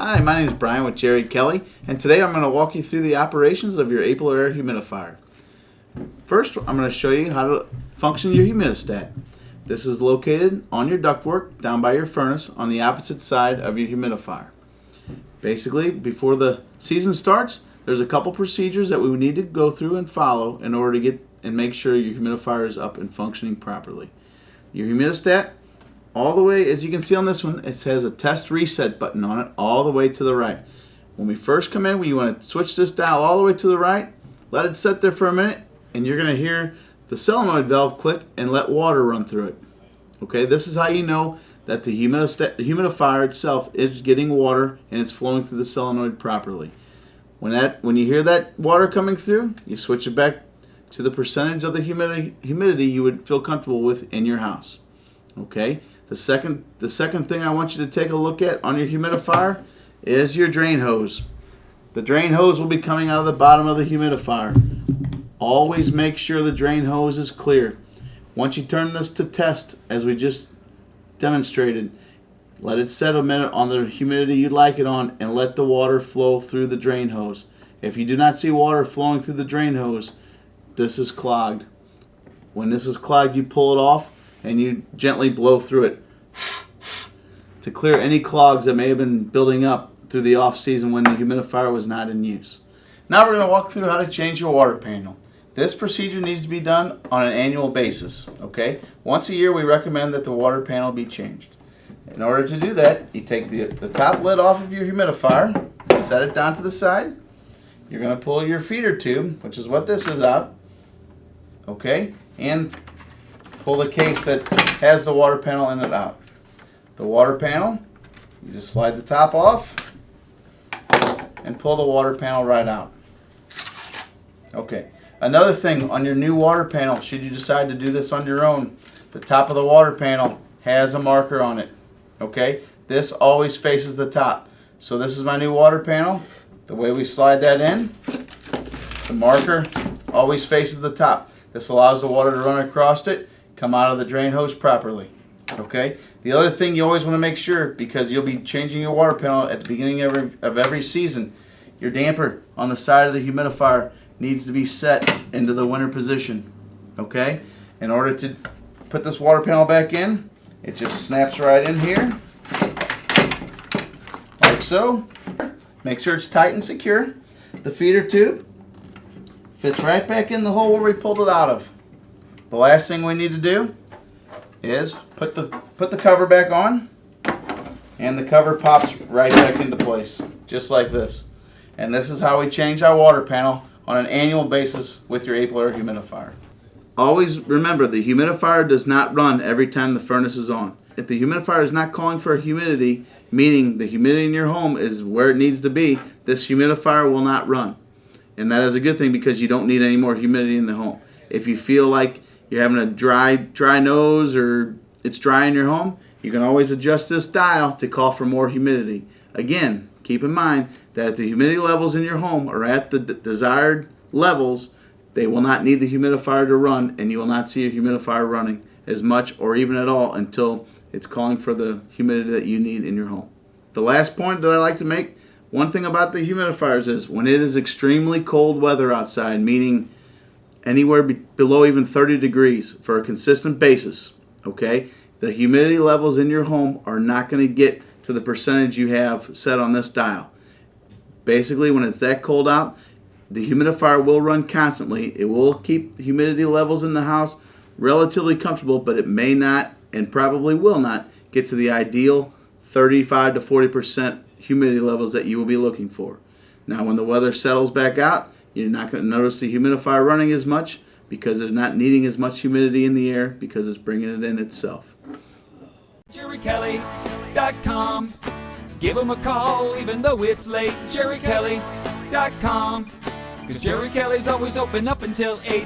Hi, my name is Brian with Jerry Kelly, and today I'm going to walk you through the operations of your Aprilaire humidifier. First, I'm going to show you how to function your humidistat. This is located on your ductwork down by your furnace on the opposite side of your humidifier. Basically, before the season starts, there's a couple procedures that we need to go through and follow in order to get and make sure your humidifier is up and functioning properly. Your humidistat, all the way, as you can see on this one, it has a test reset button on it all the way to the right. When we first come in, you want to switch this dial all the way to the right, let it sit there for a minute, and you're going to hear the solenoid valve click and let water run through it. Okay, this is how you know that the humidifier itself is getting water and it's flowing through the solenoid properly. When you hear that water coming through, you switch it back to the percentage of the humidity you would feel comfortable with in your house. Okay. The second thing I want you to take a look at on your humidifier is your drain hose. The drain hose will be coming out of the bottom of the humidifier. Always make sure the drain hose is clear. Once you turn this to test, as we just demonstrated, let it set a minute on the humidity you'd like it on and let the water flow through the drain hose. If you do not see water flowing through the drain hose, this is clogged. When this is clogged, you pull it off and you gently blow through it to clear any clogs that may have been building up through the off season when the humidifier was not in use. Now we're going to walk through how to change your water panel. This procedure needs to be done on an annual basis. Okay? Once a year we recommend that the water panel be changed. In order to do that, you take the top lid off of your humidifier, set it down to the side. You're going to pull your feeder tube, which is what this is, out. Okay? And pull the case that has the water panel in it out. The water panel, you just slide the top off and pull the water panel right out. Okay. Another thing on your new water panel, should you decide to do this on your own, the top of the water panel has a marker on it. Okay? This always faces the top. So this is my new water panel. The way we slide that in, the marker always faces the top. This allows the water to run across it, come out of the drain hose properly. Okay? The other thing you always want to make sure, because you'll be changing your water panel at the beginning of every season, your damper on the side of the humidifier needs to be set into the winter position. Okay? In order to put this water panel back in, it just snaps right in here, like so. Make sure it's tight and secure. The feeder tube fits right back in the hole where we pulled it out of. The last thing we need to do is put the cover back on, and the cover pops right back into place, just like this. And this is how we change our water panel on an annual basis with your Aprilaire humidifier. Always remember, the humidifier does not run every time the furnace is on. If the humidifier is not calling for humidity, meaning the humidity in your home is where it needs to be, this humidifier will not run. And that is a good thing, because you don't need any more humidity in the home. If you feel like you're having a dry nose or it's dry in your home, you can always adjust this dial to call for more humidity. Again, keep in mind that if the humidity levels in your home are at the desired levels, they will not need the humidifier to run, and you will not see a humidifier running as much or even at all until it's calling for the humidity that you need in your home. The last point that I like to make, one thing about the humidifiers is when it is extremely cold weather outside, meaning anywhere below even 30 degrees for a consistent basis, okay, the humidity levels in your home are not going to get to the percentage you have set on this dial. Basically, when it's that cold out, the humidifier will run constantly. It will keep the humidity levels in the house relatively comfortable, but it may not and probably will not get to the ideal 35 to 40% humidity levels that you will be looking for. Now, when the weather settles back out, you're not going to notice the humidifier running as much, because it's not needing as much humidity in the air, because it's bringing it in itself. JerryKelly.com. Give him a call even though it's late. JerryKelly.com. 'Cause Jerry Kelly's always open up until 8.